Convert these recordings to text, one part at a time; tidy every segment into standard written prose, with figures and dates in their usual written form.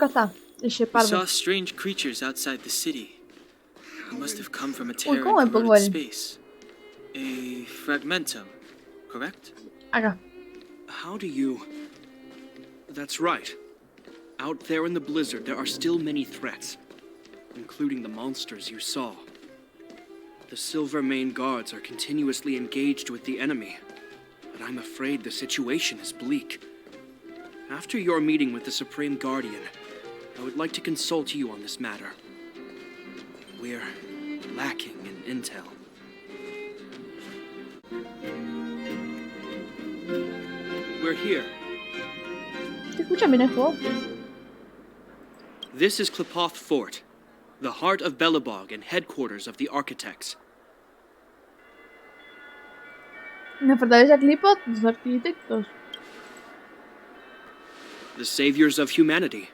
acá está. El We shepardo. saw strange creatures outside the city. They must have come from a Uy, tear ¿cómo in me pongo corroded el...? space. A fragmentum, correct? Acá. How do you... That's right. Out there in the blizzard, there are still many threats, including the monsters you saw. The Silvermane guards are continuously engaged with the enemy, but I'm afraid the situation is bleak. After your meeting with the Supreme Guardian, I would like to consult you on this matter. We're lacking in intel. We're here. ¿Se escucha bien el juego? This is Klipoth Fort, the heart of Belobog and headquarters of the Architects. En la fortaleza Clipot, los arquitectos. The saviors of humanity.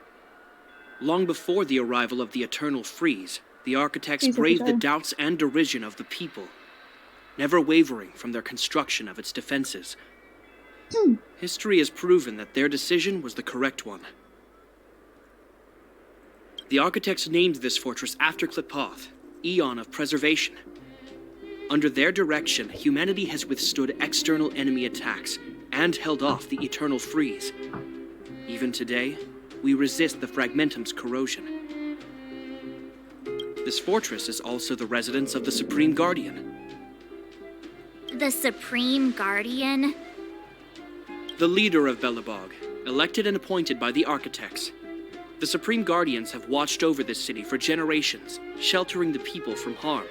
Long before the arrival of the Eternal Freeze, the Architects Sí, se braved the escucha bien. doubts and derision of the people, never wavering from their construction of its defenses. History has proven that their decision was the correct one. The Architects named this fortress after Klipoth, Eon of Preservation. Under their direction, humanity has withstood external enemy attacks and held off the Eternal Freeze. Even today, we resist the Fragmentum's corrosion. This fortress is also the residence of the Supreme Guardian. The Supreme Guardian? The leader of Belobog, elected and appointed by the Architects. The Supreme Guardians have watched over this city for generations, sheltering the people from harm.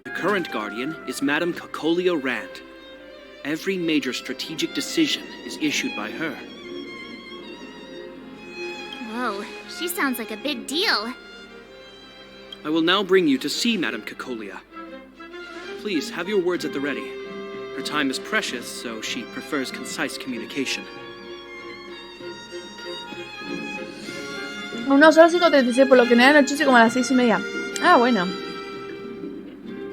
The current Guardian is Madame Cocolia Rand. Every major strategic decision is issued by her. Whoa, she sounds like a big deal. I will now bring you to see Madame Cocolia. Please, have your words at the ready. Her time is precious, so she prefers concise communication. 1 son las 5:36, por lo que general anochece como a las 6:30. Ah, bueno.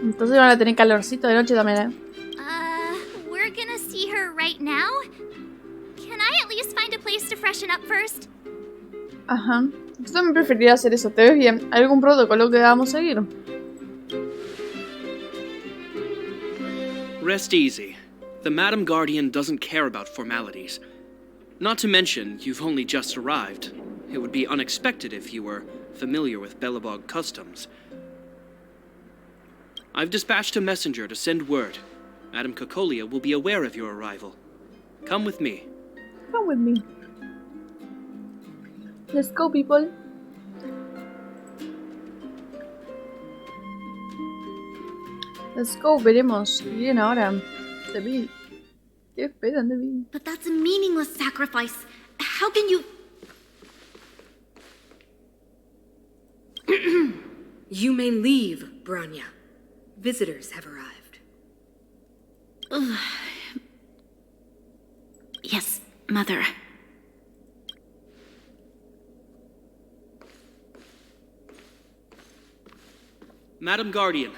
Entonces van a tener calorcito de noche también, We're gonna see her right now? Can I at least find a place to freshen up first? Ajá. Yo también preferiría hacer eso. ¿Te ves bien? ¿Hay algún protocolo que debamos seguir? Rest easy. The Madam Guardian doesn't care about formalities. Not to mention, you've only just arrived. It would be unexpected if you were familiar with Belobog customs. I've dispatched a messenger to send word. Madame Cocolia will be aware of your arrival. Come with me. Come with me. Let's go, people. Let's go, veremos. Bien ahora. De mí. ¿Qué esperan de mí? But that's a meaningless sacrifice. How can you... You may leave, Branya. Visitors have arrived. Yes, Mother. Madam Guardian,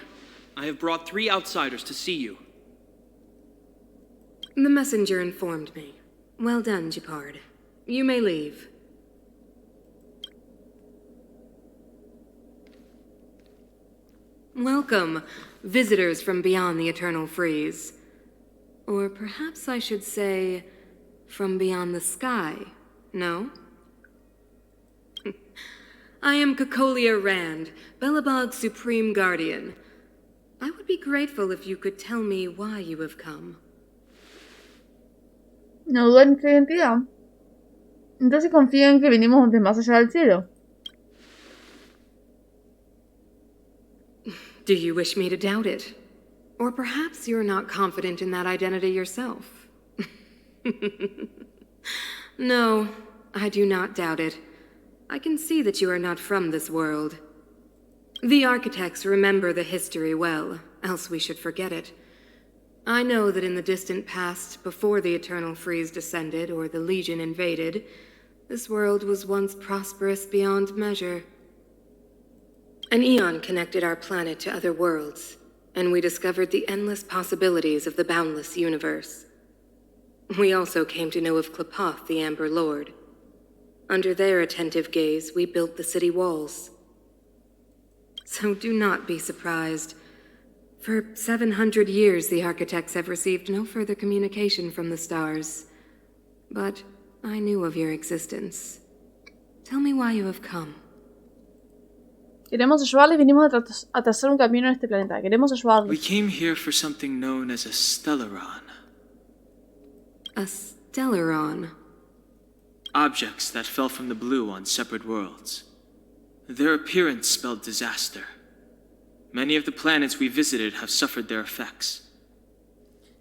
I have brought 3 outsiders to see you. The messenger informed me. Well done, Gepard. You may leave. Welcome, visitors from beyond the Eternal Freeze. Or perhaps I should say, from beyond the sky, no? I am Cocolia Rand, Belobog's Supreme Guardian. I would be grateful if you could tell me why you have come. No duda en nuestra identidad. Entonces confío en que venimos de más allá del cielo. Do you wish me to doubt it? Or perhaps you're not confident in that identity yourself? No, I do not doubt it. I can see that you are not from this world. The Architects remember the history well, else we should forget it. I know that in the distant past, before the Eternal Freeze descended or the Legion invaded, this world was once prosperous beyond measure. An eon connected our planet to other worlds, and we discovered the endless possibilities of the boundless universe. We also came to know of Klipoth, the Amber Lord. Under their attentive gaze, we built the city walls. So do not be surprised. For 700 years, the architects have received no further communication from the stars. But I knew of your existence. Tell me why you have come. Queremos ayudarles, vinimos a trazar un camino en este planeta. Queremos We ayudarles. came here for something known as a stellaron. A stellaron. Objects that fell from the blue on separate worlds. Their appearance spelled disaster. Many of the planets we visited have suffered their effects.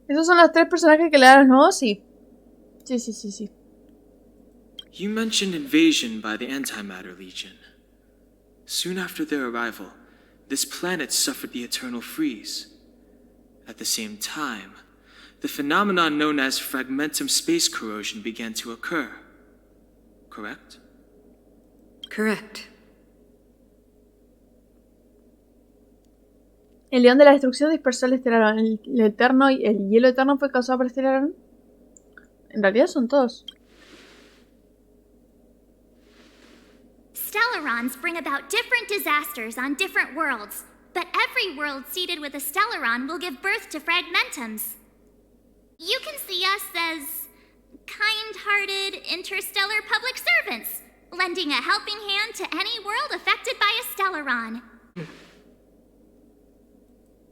¿Esos son los 3 personajes que le dan los nuevos? Sí. Sí. You mentioned invasion by the Antimatter Legion. Soon after their arrival, this planet suffered the eternal freeze. At the same time, the phenomenon known as fragmentum space corrosion began to occur. Correct? Correct. El león de la destrucción dispersó el estelarón. El hielo eterno fue causado por el estelarón. En realidad son todos. Stellarons bring about different disasters on different worlds, but every world seeded with a stellaron will give birth to fragmentums. You can see us as kind-hearted interstellar public servants, lending a helping hand to any world affected by a stellaron.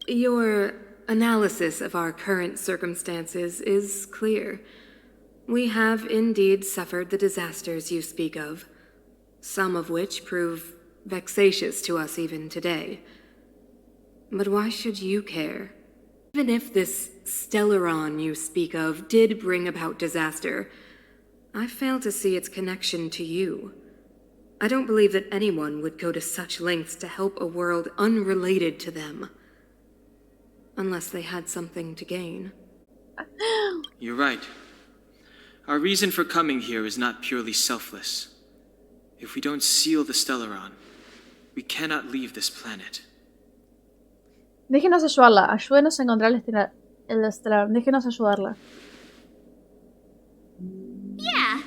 Your analysis of our current circumstances is clear. We have indeed suffered the disasters you speak of, some of which prove vexatious to us even today. But why should you care? Even if this stellaron you speak of did bring about disaster, I fail to see its connection to you. I don't believe that anyone would go to such lengths to help a world unrelated to them. Unless they had something to gain. You're right. Our reason for coming here is not purely selfless. If we don't seal the stellaron, we cannot leave this planet. Déjenos ayudarla. Ayúdenos a encontrar el estelarón. Déjenos ayudarla. Yeah,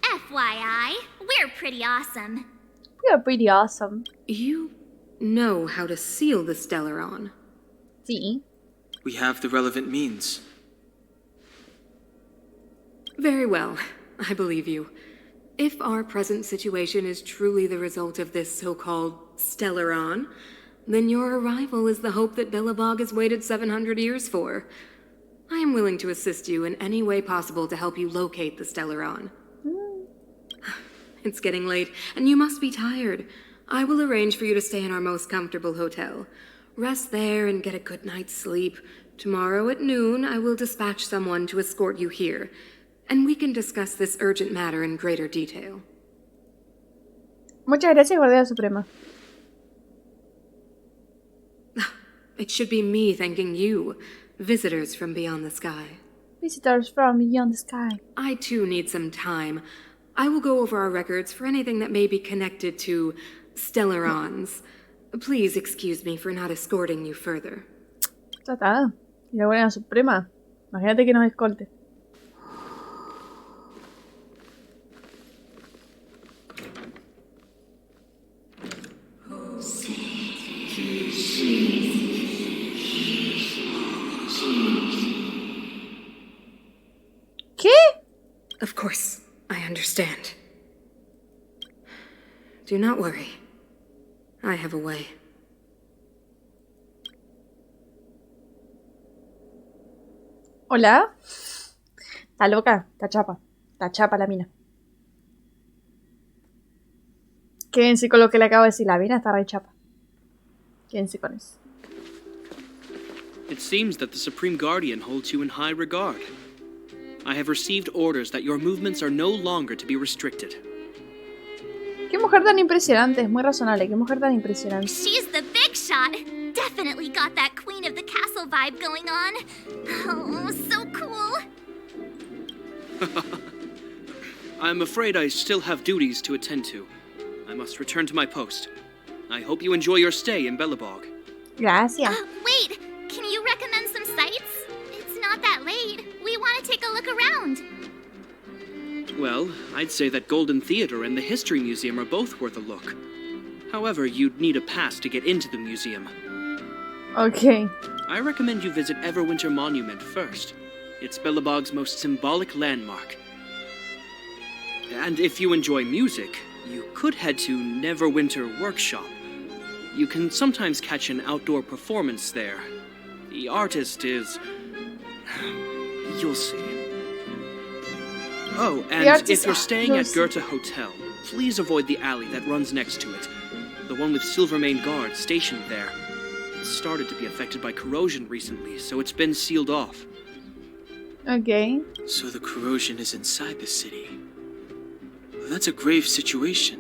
FYI, we're pretty awesome. We are pretty awesome. You know how to seal the stellaron. Sí. We have the relevant means. Very well, I believe you. If our present situation is truly the result of this so-called stellaron, then your arrival is the hope that Belobog has waited 700 years for. I am willing to assist you in any way possible to help you locate the stellaron. It's getting late, and you must be tired. I will arrange for you to stay in our most comfortable hotel. Rest there and get a good night's sleep. Tomorrow at noon, I will dispatch someone to escort you here, and we can discuss this urgent matter in greater detail. Muchas gracias, Guardia Suprema. It should be me thanking you, visitors from beyond the sky. Visitors from beyond the sky. I too need some time. I will go over our records for anything that may be connected to stellarons. Please excuse me for not escorting you further. Ya está. Y la Guardia Suprema. Imagínate que nos escolte. ¿Qué? Of course, I understand. Do not worry. I have a way. ¿Hola? Está loca, está chapa la mina. Quédense con lo que le acabo de decir, la mina está re chapa. Quédense con eso. It seems that the Supreme Guardian holds you in high regard. I have received orders that your movements are no longer to be restricted. Qué mujer tan impresionante, es muy razonable, qué mujer tan impresionante. She's the big shot. Definitely got that Queen of the Castle vibe going on. Oh, so cool. I'm afraid I still have duties to attend to. I must return to my post. I hope you enjoy your stay in Belobog. Gracias. Wait, can you recommend some sites? It's not that late. We want to take a look around. Well, Well, I'd say that Golden Theater and the History Museum are both worth a look. However, you'd need a pass to get into the museum. Ok. I recommend you visit Everwinter Monument first. It's Belobog's most symbolic landmark. And if you enjoy music, you could head to Neverwinter Workshop. You can sometimes catch an outdoor performance there. The artist is... you'll see. Oh, and if you're staying at Goethe Hotel, please avoid the alley that runs next to it. The one with Silvermane guards stationed there. It started to be affected by corrosion recently, so it's been sealed off. Ok. So the corrosion is inside the city. Well, that's a grave situation.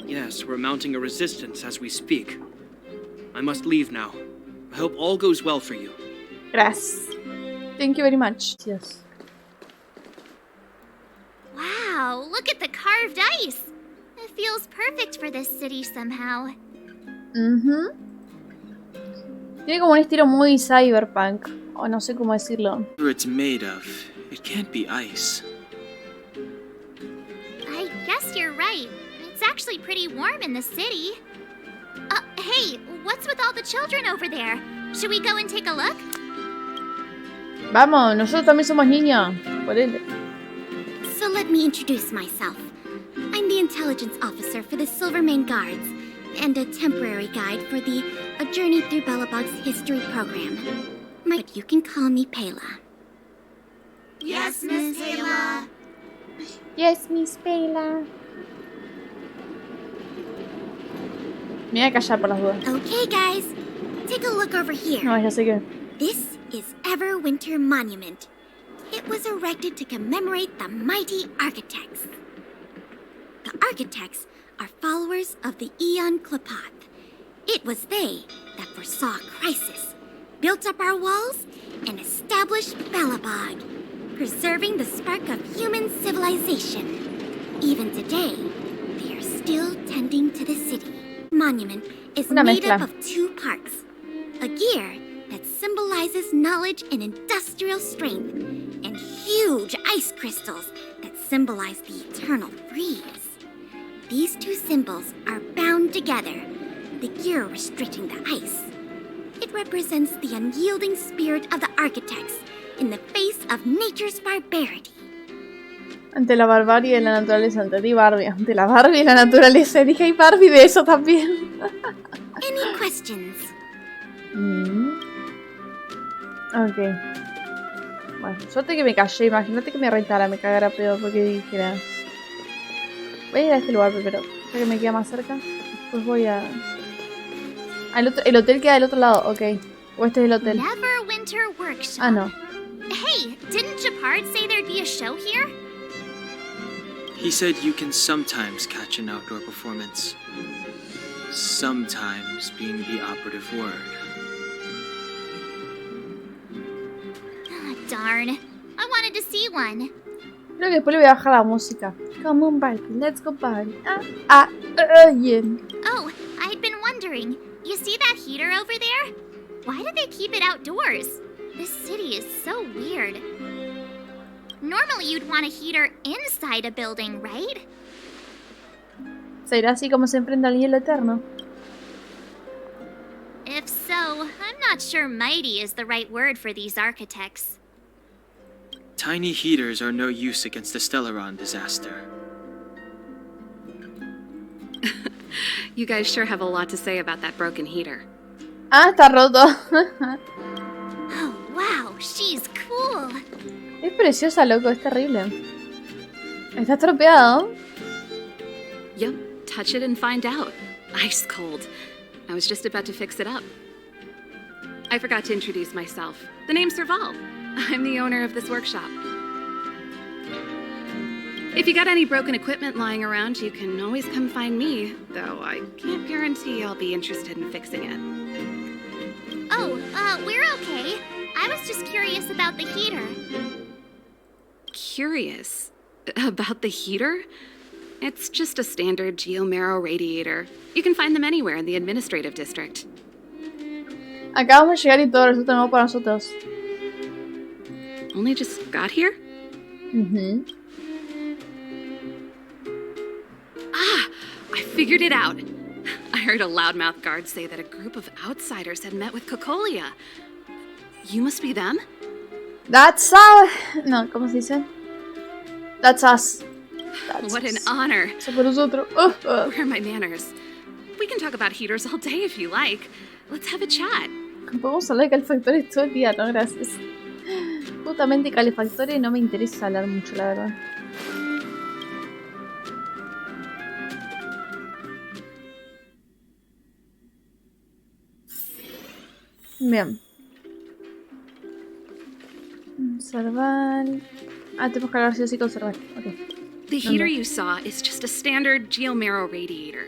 Yes, we're mounting a resistance as we speak. I must leave now. I hope all goes well for you. Gracias. Thank you very much. Yes. Wow, look at the carved ice. It feels perfect for this city somehow. Tiene como un estilo muy cyberpunk. O no sé cómo decirlo. Whatever it's made of, it can't be ice. I guess you're right. It's actually pretty warm in the city. Hey, what's with all the children over there? Should we go and take a look? Vamos, nosotros también somos niños. Ponele. So let me introduce myself. I'm the intelligence officer for the Silvermane Guards, and a temporary guide for the A Journey Through Belobog's History program. But you can call me Pela. Yes, Miss Taylor. Yes, Miss Pela. Me voy a callar por las dudas. Okay, guys, take a look over here. No, ya sé que. This is Everwinter Monument. It was erected to commemorate the mighty architects. The architects are followers of the Aeon Klapath. It was they that foresaw crisis, built up our walls, and established Belobog, preserving the spark of human civilization. Even today, they are still tending to the city. Monument is Una made mezcla. up of two parts. A gear that symbolizes knowledge and industrial strength, and huge ice crystals that symbolize the eternal freeze. These two symbols are bound together, the gear restricting the ice. It represents the unyielding spirit of the architects in the face of nature's barbarity. Ante la barbarie de la naturaleza, ante ti Barbie, ante la Barbie de la naturaleza. Dije, hay Barbie de eso también. Any questions? Ok. Bueno, suerte que me callé. Imagínate que me retara, me cagara peor porque dijera. Voy a ir a este lugar primero, ya que me queda más cerca. Después voy a... el hotel queda del otro lado, ok. O este es el hotel. Neverwinter Workshop. Ah, no. Hey, didn't Japard say there'd be a show here? He said you can sometimes catch an outdoor performance. Sometimes being the operative word. Ah, darn. I wanted to see one. Creo que después le voy a bajar la música. Come on, Barbie, let's go party. Yeah. Oh, I'd been wondering. You see that heater over there? Why do they keep it outdoors? This city is so weird. Normally you'd want a heater inside a building, right? ¿Será así como se enfrenta al hielo eterno? If so, I'm not sure mighty is the right word for these architects. Tiny heaters are no use against the Stellaron disaster. You guys sure have a lot to say about that broken heater. Ah, está roto. Oh, wow, she's cool. Es preciosa, loco, es terrible. Está estropeado. Yep, touch it and find out. Ice cold. I was just about to fix it up. I forgot to introduce myself. The name's Serval. I'm the owner of this workshop. If you got any broken equipment lying around, you can always come find me, though I can't guarantee I'll be interested in fixing it. Oh, we're okay. I was just curious about the heater. Curious? About the heater? It's just a standard geomarrow radiator. You can find them anywhere in the administrative district. Acabamos de llegar y todo resulta nuevo para nosotros. Only just got here? figured it out. I heard a loudmouth guard say that a group of outsiders had met with Cocolia. You must be them? That's us. No, ¿cómo se dice? That's us. That's What an us. honor. Somos nosotros. Where are my manners? We can talk about heaters all day if you like. Let's have a chat. Podemos hablar de calefactores todo el día, no, gracias. Justamente calefactores no me interesa hablar mucho, la verdad. Bien. Observar. Ah, tenemos que hablar sí o sí con observar. Ok. The heater you saw is just a standard geomero radiator.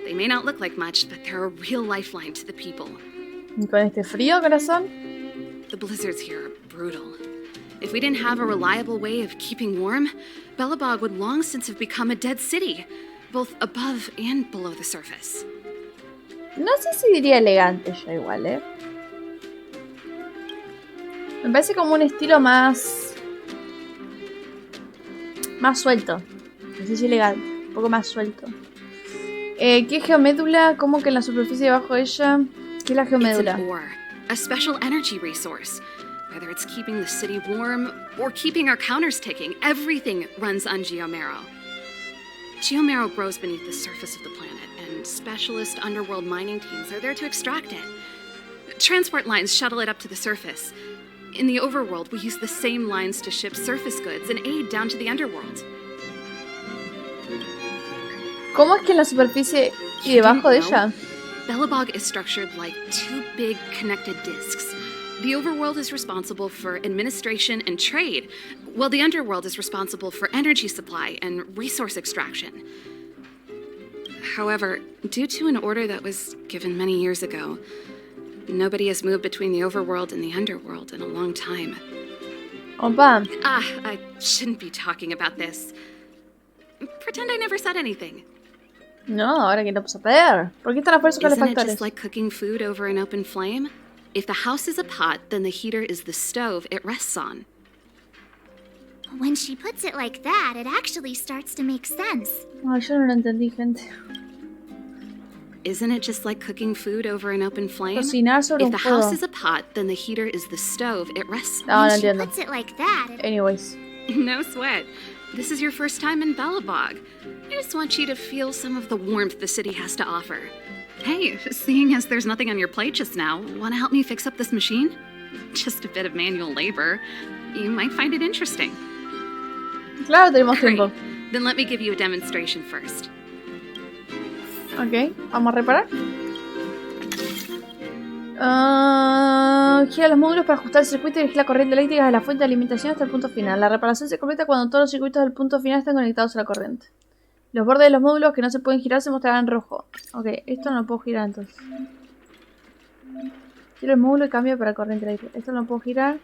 They may not look like much, but they're a real lifeline to the people. ¿Y con este frío, corazón? The blizzards here are brutal. If we didn't have a reliable way of keeping warm, Belobog would long since have become a dead city, both above and below the surface. No sé si diría elegante ya igual, Me parece como un estilo más suelto. No sé si elegante, un poco más suelto. ¿Qué geomédula? ¿Cómo que en la superficie debajo de ella? ¿Qué es la It's geomédula? an ore, a special energy resource. Whether it's keeping the city warm or keeping our counters ticking, everything runs on geomero. Geomero grows beneath the surface of the planet, and specialist underworld mining teams are there to extract it. Transport lines shuttle it up to the surface. In the overworld, we use the same lines to ship surface goods and aid down to the underworld. ¿Cómo es que en la superficie y debajo de ella? Belobog is structured like two big connected discs. The overworld is responsible for administration and trade, while the underworld is responsible for energy supply and resource extraction. However, due to an order that was given many years ago, nobody has moved between the overworld and the underworld in a long time. Opa. I shouldn't be talking about this. Pretend I never said anything. No, ahora que no puedo saber. ¿Por qué están afuera sus Isn't it calefactores? just like cooking food over an open flame? If the house is a pot, then the heater is the stove it rests on. When she puts it like that, it actually starts to make sense. Ay, yo no lo entendí, gente. Isn't it just like cooking food over an open flame? Cocinar sobre If un the house fuego. is a pot, then the heater is the stove it rests on. No, no When she entiendo. puts it like that, it... Anyways. No sweat. This is your first time in Belobog. I just want you to feel some of the warmth the city has to offer. Hey, seeing as there's nothing on your plate just now, want to help me fix up this machine? Just a bit of manual labor. You might find it interesting. Claro, tenemos Great. tiempo. Then let me give you a demonstration first. Ok, vamos a reparar. Gira los módulos para ajustar el circuito y dirigir la corriente eléctrica de la fuente de alimentación hasta el punto final. La reparación se completa cuando todos los circuitos del punto final están conectados a la corriente. Los bordes de los módulos que no se pueden girar se mostrarán en rojo. Ok, esto no lo puedo girar entonces. Giro el módulo y cambio para corriente eléctrica. Esto no lo puedo girar.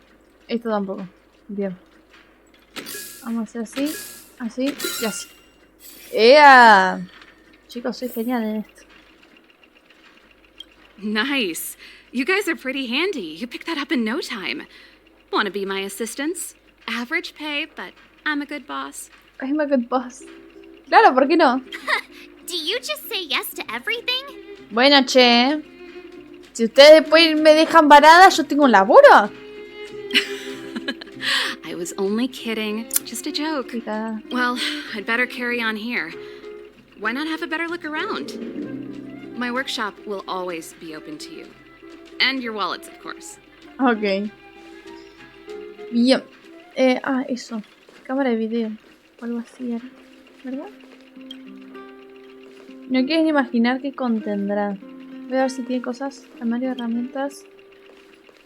Esto tampoco. Bien. Vamos a hacer así, así y así. ¡Ea! Chicos, soy genial en esto. Nice. You guys are pretty handy. You picked that up in no time. Want to be my assistants? Average pay, but I'm a good boss. I'm a good boss. Claro, ¿por qué no? Do you just say yes to everything? Bueno, che. Si ustedes después me dejan varada, yo tengo un laburo. I was only kidding. Just a joke. Chica. Well, I'd better carry on here. Why not have a better look around? My workshop will always be open to you. And your wallets, of course. Ok. Bien. Eso. Cámara de video. O algo así era. ¿Verdad? No quieres ni imaginar qué contendrá. Voy a ver si tiene cosas. Armario de herramientas.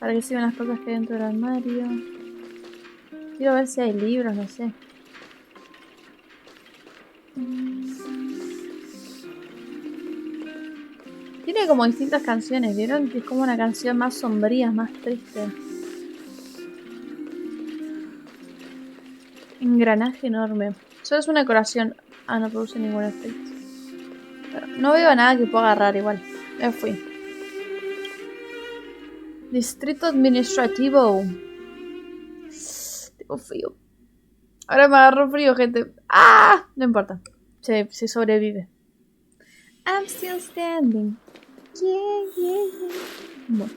Para que se vean las cosas que hay dentro del armario. Quiero ver si hay libros, no sé. Tiene como distintas canciones, ¿vieron? Que es como una canción más sombría, más triste. Engranaje enorme. Solo es una decoración. Ah, no produce ningún efecto. Pero no veo nada que pueda agarrar igual. Ya fui. Distrito administrativo. Tengo frío. Ahora me agarró frío, gente. ¡Ah! No importa. Se sobrevive. I'm still standing. Yeah, yeah, yeah. Bueno,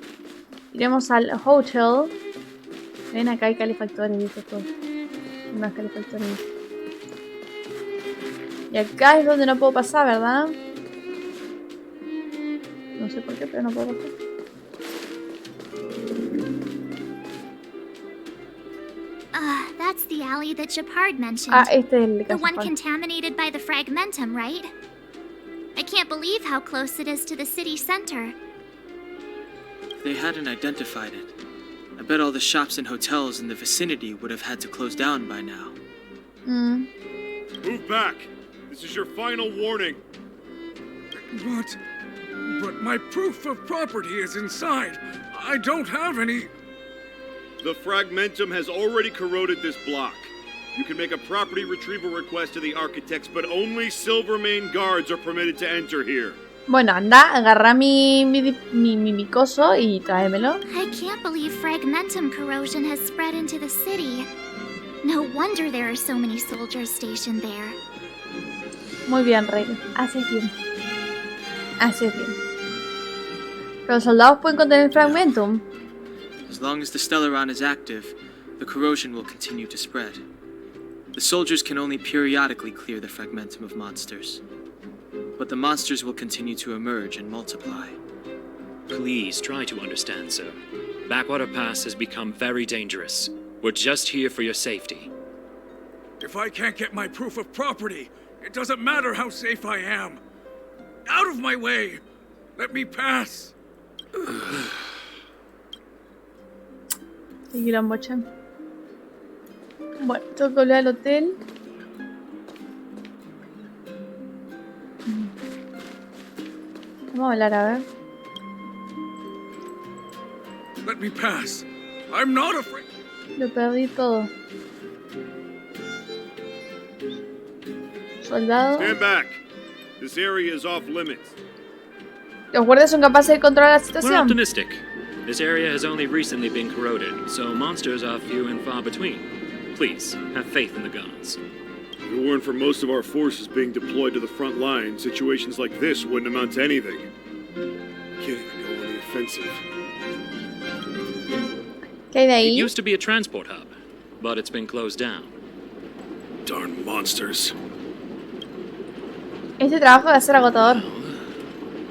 iremos al hotel. Ven, acá hay calefactores, dice todo. Más calefactores. Y acá es donde no puedo pasar, ¿verdad? No sé por qué, pero no puedo pasar. That's the alley that Shepard mentioned. Ah, este es el The one Shepard. contaminated by the fragmentum, right? I can't believe how close it is to the city center. If they hadn't identified it, I bet all the shops and hotels in the vicinity would have had to close down by now. Move back! This is your final warning. But my proof of property is inside. I don't have any... The fragmentum has already corroded this block. You can make a property retrieval request to the architects, but only Silvermane guards are permitted to enter here. Bueno, anda, agarra mi coso y tráemelo. I can't believe fragmentum corrosion has spread into the city. No wonder there are so many soldiers stationed there. Muy bien, Rey. Haces bien. Haces bien. Los soldados pueden contener fragmentum. As long as the Stellaron is active, the corrosion will continue to spread. The soldiers can only periodically clear the fragmentum of monsters. But the monsters will continue to emerge and multiply. Please try to understand, sir. Backwater Pass has become very dangerous. We're just here for your safety. If I can't get my proof of property, it doesn't matter how safe I am. Out of my way! Let me pass! Seguir en bocha. Bueno, tengo que volver al hotel. Vamos a hablar, a ver. Let me pass. I'm not afraid. Lo perdí todo. Soldado. Stand back. This area is off limits. Los guardias son capaces de controlar la We're situación. optimistic. This area has only recently been corroded, so monsters are few and far between. Please, have faith in the gods. If it weren't for most of our forces being deployed to the front line, situations like this wouldn't amount to anything. Can't even go on the offensive. ¿Qué hay de It ahí? used to be a transport hub, but it's been closed down. Darn monsters. Este trabajo va a ser agotador.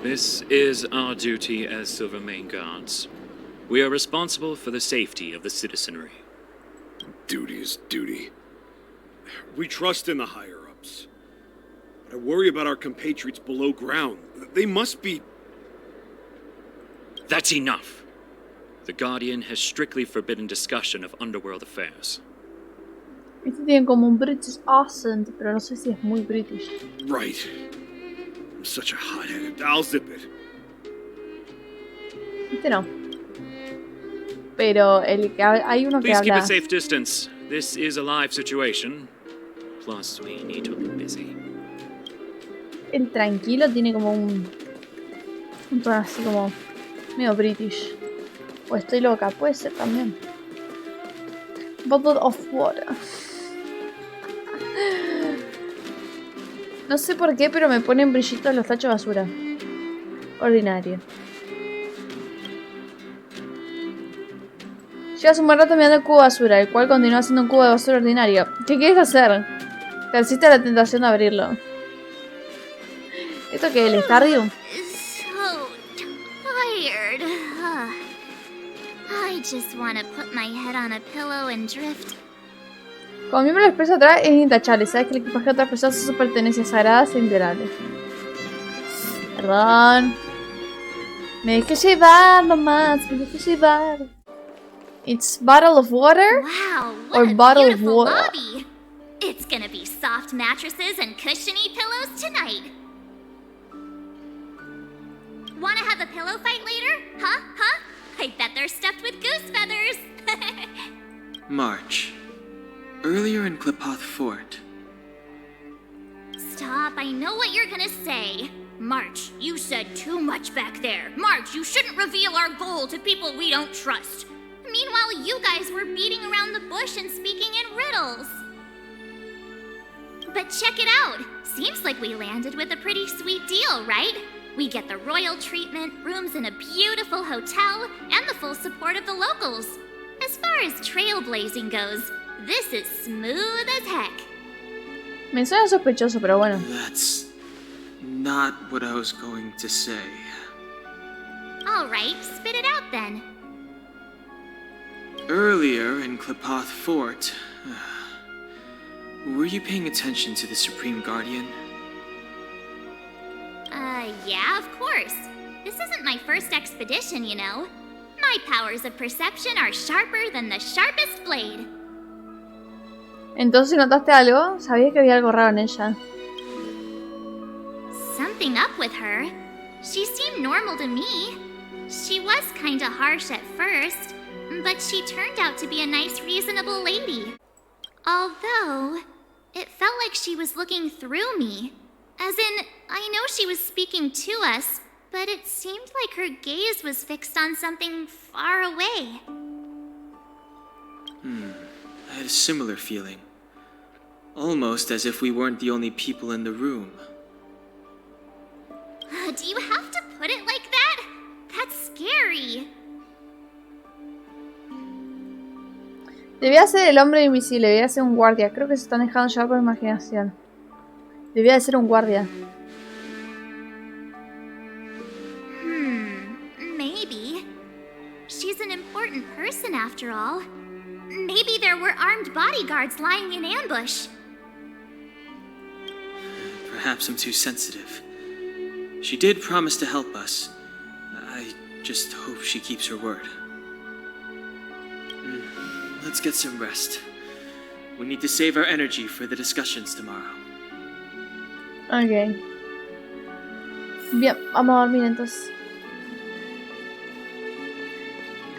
This is our duty as Silvermane guards. We are responsible for the safety of the citizenry. Duty is duty. We trust in the higher-ups. But I worry about our compatriots below ground. They must be... That's enough. The Guardian has strictly forbidden discussion of underworld affairs. Este tiene como un British accent, pero no sé si es muy British. Right. I'm such a hot-headed... I'll zip it. Este no. Pero el que hay uno que Please keep habla. a safe distance. This is a live situation. Plus, we need to be busy. El tranquilo tiene como un tono así como medio British. O estoy loca, puede ser también. Bottle of water. No sé por qué, pero me ponen brillitos los tachos de basura. Ordinario. Llevas un buen rato mirando el cubo de basura, el cual continúa siendo un cubo de basura ordinario. ¿Qué quieres hacer? Persiste la tentación de abrirlo. ¿Esto qué es el Stardew? So tired. I just want to put my head on a pillow and drift. Como miembro del expreso atrás es intachable. Sabes que el equipaje de otras personas es su pertenencia sagrada e inviolable. Perdón. Me dejé llevar nomás. Me dejé llevar. It's bottle of water? Wow, Or what a bottle of beautiful water. lobby. It's gonna be soft mattresses and cushiony pillows tonight. Wanna have a pillow fight later? Huh? I bet they're stuffed with goose feathers. March. Earlier in Klipoth Fort. Stop, I know what you're gonna say. March, you said too much back there. March, you shouldn't reveal our goal to people we don't trust. Meanwhile, you guys were beating around the bush and speaking in riddles. But check it out! Seems like we landed with a pretty sweet deal, right? We get the royal treatment, rooms in a beautiful hotel, and the full support of the locals. As far as trailblazing goes, this is smooth as heck. Me suena sospechoso, pero bueno. That's not what I was going to say. Alright, spit it out then. Earlier in Klepoth Fort, were you paying attention to the Supreme Guardian? Yeah, of course. This isn't my first expedition, you know. My powers of perception are sharper than the sharpest blade. Entonces, ¿notaste algo? Sabía que había algo raro en ella. Something up with her. She seemed normal to me. She was kinda harsh at first, but she turned out to be a nice, reasonable lady. Although, it felt like she was looking through me. As in, I know she was speaking to us, but it seemed like her gaze was fixed on something far away. I had a similar feeling. Almost as if we weren't the only people in the room. Do you have to put it like that? That's scary. Debía ser el hombre invisible, debía ser un guardia. Creo que se están dejando llevar por imaginación. Debía de ser un guardia. Maybe. She's an important person after all. Maybe there were armed bodyguards lying in ambush. Perhaps I'm too sensitive. She did promise to help us. I just hope she keeps her word. Let's get some rest. We need to save our energy for the discussions tomorrow. Ok. Bien, vamos a dormir entonces.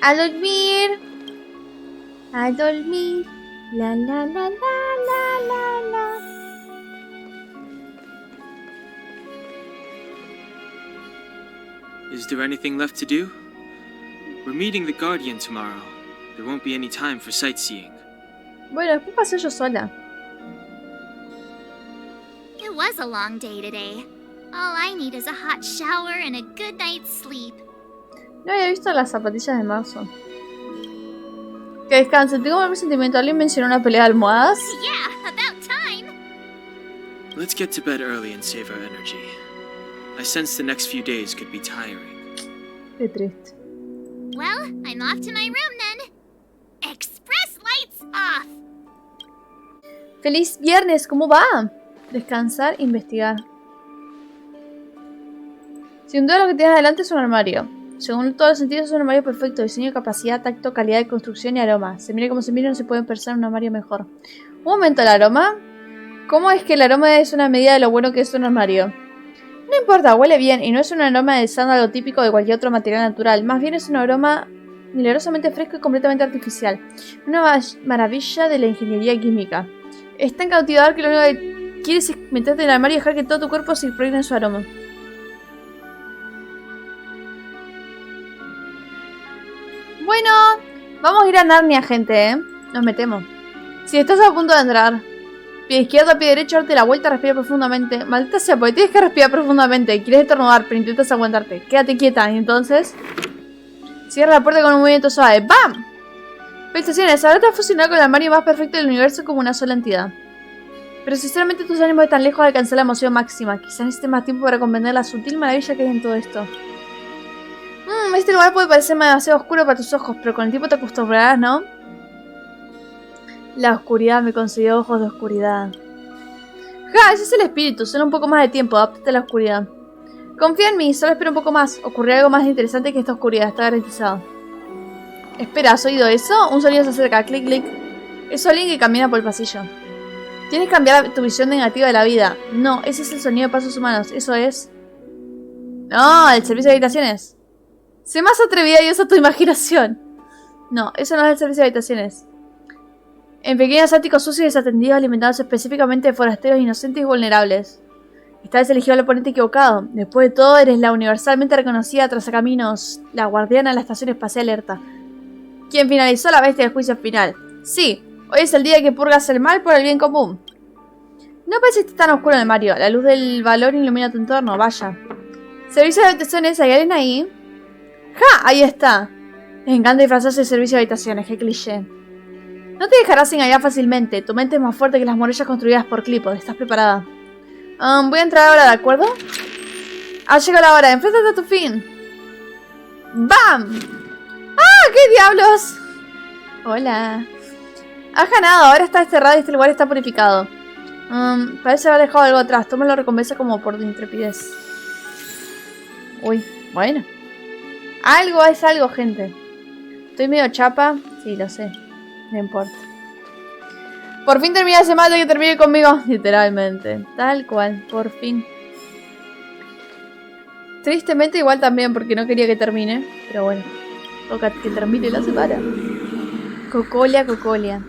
A dormir. A dormir. La la la la la la la. Is there anything left to do? We're meeting the Guardian tomorrow. There won't be any time for sightseeing. Bueno, después pasé yo sola. It was a long day today. All I need is a hot shower and a good night's sleep. No había visto las zapatillas de marzo. Que descansen, tengo un presentimiento. ¿Alguien mencionó una pelea de almohadas? Yeah, about time. Let's get to bed early and save our energy. I sense the next few days could be tiring. Qué triste. Well, I'm off to my room then. Express lights off. ¡Feliz viernes! ¿Cómo va? Descansar, investigar. Sin duda lo que tienes adelante es un armario. Según todos los sentidos es un armario perfecto. Diseño, capacidad, tacto, calidad de construcción y aroma. Se mire como se mire, no se puede pensar en un armario mejor. Un momento, ¿el aroma? ¿Cómo es que el aroma es una medida de lo bueno que es un armario? No importa, huele bien y no es un aroma de sándalo típico de cualquier otro material natural. Más bien es un aroma milagrosamente fresco y completamente artificial. Una maravilla de la ingeniería química. Es tan cautivador que lo único que quieres es meterte en el armario y dejar que todo tu cuerpo se impregne en su aroma. Bueno, vamos a ir a Narnia, gente, ¿eh? Nos metemos. Si estás a punto de entrar, pie izquierdo, pie derecho, darte la vuelta, respira profundamente. Maldita sea, porque tienes que respirar profundamente. Quieres estornudar, pero intentas aguantarte. Quédate quieta, y entonces cierra la puerta con un movimiento suave. ¡Bam! Felicitaciones, ahora te has fusionado con el armario más perfecto del universo como una sola entidad. Pero sinceramente tus ánimos están lejos de alcanzar la emoción máxima. Quizás necesites más tiempo para comprender la sutil maravilla que hay en todo esto. Este lugar puede parecer demasiado oscuro para tus ojos, pero con el tiempo te acostumbrarás, ¿no? La oscuridad me concedió ojos de oscuridad. ¡Ja! Ese es el espíritu. Solo un poco más de tiempo. Adáptate a la oscuridad. Confía en mí. Solo espera un poco más. Ocurrirá algo más interesante que esta oscuridad. Está garantizado. Espera, ¿has oído eso? Un sonido se acerca. Clic, clic. Es alguien que camina por el pasillo. Tienes que cambiar tu visión negativa de la vida. No, ese es el sonido de pasos humanos. Eso es... No, el servicio de habitaciones. Sé más atrevida y usa tu imaginación. No, eso no es el servicio de habitaciones. En pequeños áticos sucios y desatendidos alimentados específicamente de forasteros inocentes y vulnerables. Esta vez eligió al oponente equivocado. Después de todo, eres la universalmente reconocida trazacaminos, la guardiana de la estación espacial alerta, quien finalizó la bestia del juicio final. Sí, hoy es el día que purgas el mal por el bien común. No parece que esté tan oscuro en el Mario. La luz del valor ilumina tu entorno, vaya. Servicio de habitaciones, ¿hay alguien ahí? ¡Ja! Ahí está. Les encanta disfrazarse de servicio de habitaciones, qué cliché. No te dejarás engañar fácilmente. Tu mente es más fuerte que las murallas construidas por Clipod. ¿Estás preparada? Voy a entrar ahora, ¿de acuerdo? Ha llegado la hora. Enfréntate a tu fin. ¡Bam! ¡Ah! ¡Qué diablos! Hola. Has ganado. Ahora está desterrado y este lugar está purificado. Parece haber dejado algo atrás. Toma la recompensa como por tu intrepidez. Uy, bueno. Algo es algo, gente. Estoy medio chapa. Sí, lo sé. No importa. Por fin termina ese mate que termine conmigo. Literalmente. Tal cual. Por fin. Tristemente igual también porque no quería que termine. Pero bueno. Toca que termine la semana. Cocolia, cocolia.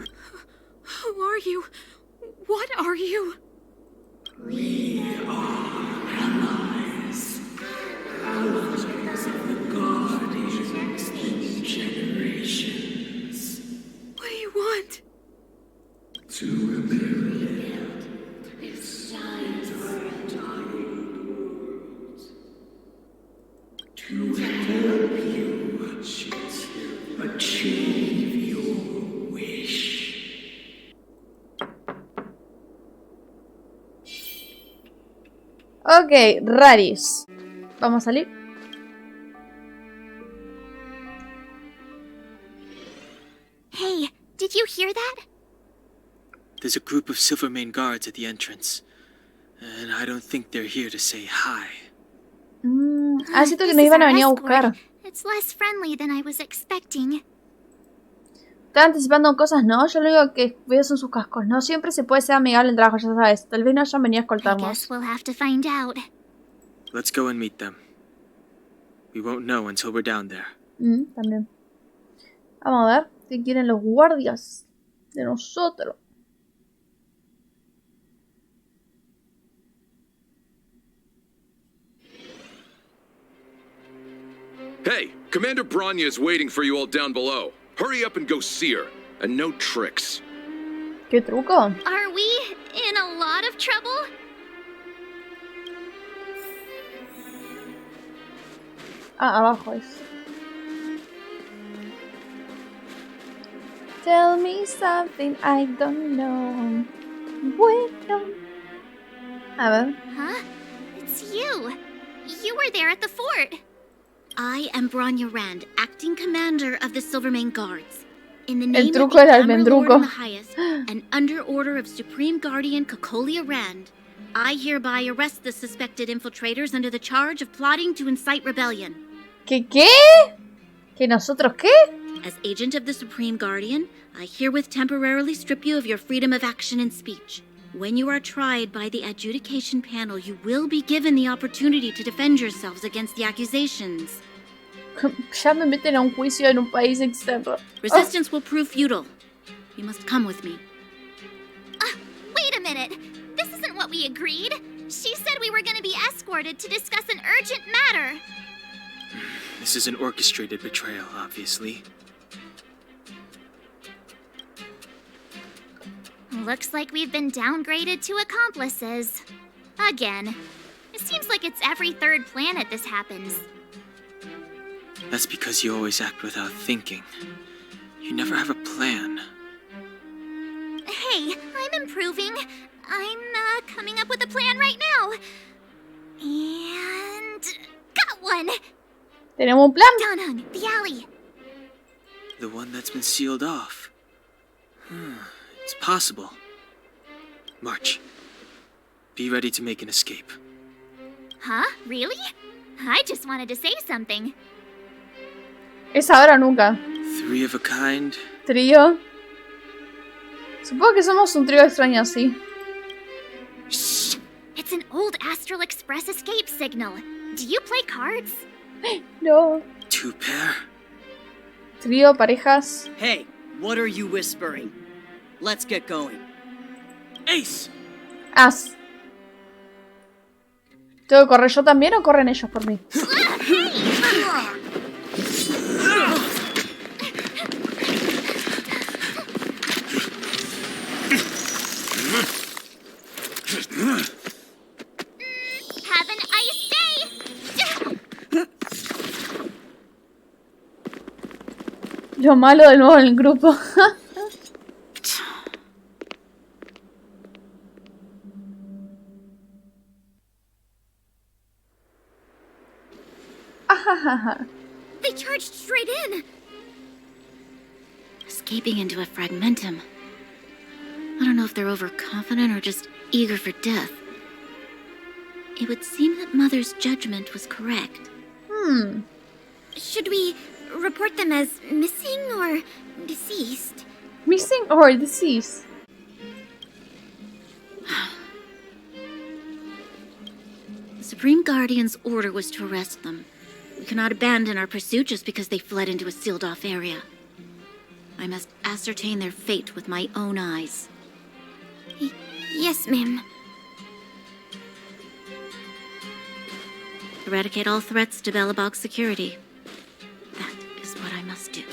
Who are you? What are you? We are allies. Allies of the guardians in generations. What do you want? To rebuild its giant world. To help you achieve your wish. Ok, raris. Vamos a salir. Hey, did you hear that? There's a group of Silvermane guards at the entrance. And I don't think they're here to say hi. Siento que This nos is iban a our venir a escort. buscar. It's less friendly than I was expecting. Están anticipando cosas, ¿no? Yo lo único que veo son sus cascos. No siempre se puede ser amigable en trabajo, ya sabes. Tal vez no hayan venido a I guess escoltarnos. we'll have to find out. Let's go and meet them. We won't know until we're down there. También. Vamos a ver qué quieren los guardias de nosotros. Hey, Commander Bronya is waiting for you all down below. Hurry up and go see her. And no tricks. ¿Qué truco? Are we in a lot of trouble? Abajo es. Tell me something I don't know. Bueno. A ver. Huh? It's you. You were there at the fort. I am Bronya Rand, acting commander of the Silvermane Guards. In the El name of truco the era el Armor Lord mendruco. and the Highest, and under order of Supreme Guardian Cocolia Rand, I hereby arrest the suspected infiltrators under the charge of plotting to incite rebellion. ¿Qué? ¿Que nosotros qué? As agent of the Supreme Guardian, I herewith temporarily strip you of your freedom of action and speech. When you are tried by the adjudication panel, you will be given the opportunity to defend yourselves against the accusations. Ya me meten a un juicio en un país externo. Resistance will prove futile. You must come with me. Wait a minute. This isn't what we agreed. She said we were going to be escorted to discuss an urgent matter. This is an orchestrated betrayal, obviously. Looks like we've been downgraded to accomplices. Again. It seems like it's every third planet this happens. That's because you always act without thinking. You never have a plan. Hey, I'm improving. I'm coming up with a plan right now. And got one. Tenemos un plan. Danhung, the alley. The one that's been sealed off. It's possible. March. Be ready to make an escape. Huh? Really? I just wanted to say something. Es ahora o nunca. 3 of a kind. Trío. Supongo que somos un trío extraño, sí. Shh! It's an old Astral Express escape signal. Do you play cards? No. 2 pair. Trío, parejas. Hey, what are you whispering? Let's get going. Ace! As. ¿Tengo que correr yo también o corren ellos por mí? Lo malo de nuevo en el grupo. They charged straight in. Escaping into a fragmentum. I don't know if they're overconfident or just eager for death. It would seem that Mother's judgment was correct. Should we report them as missing or deceased? Missing or deceased? The Supreme Guardian's order was to arrest them. We cannot abandon our pursuit just because they fled into a sealed-off area. I must ascertain their fate with my own eyes. Yes, ma'am. Eradicate all threats to Belobog's security. That is what I must do.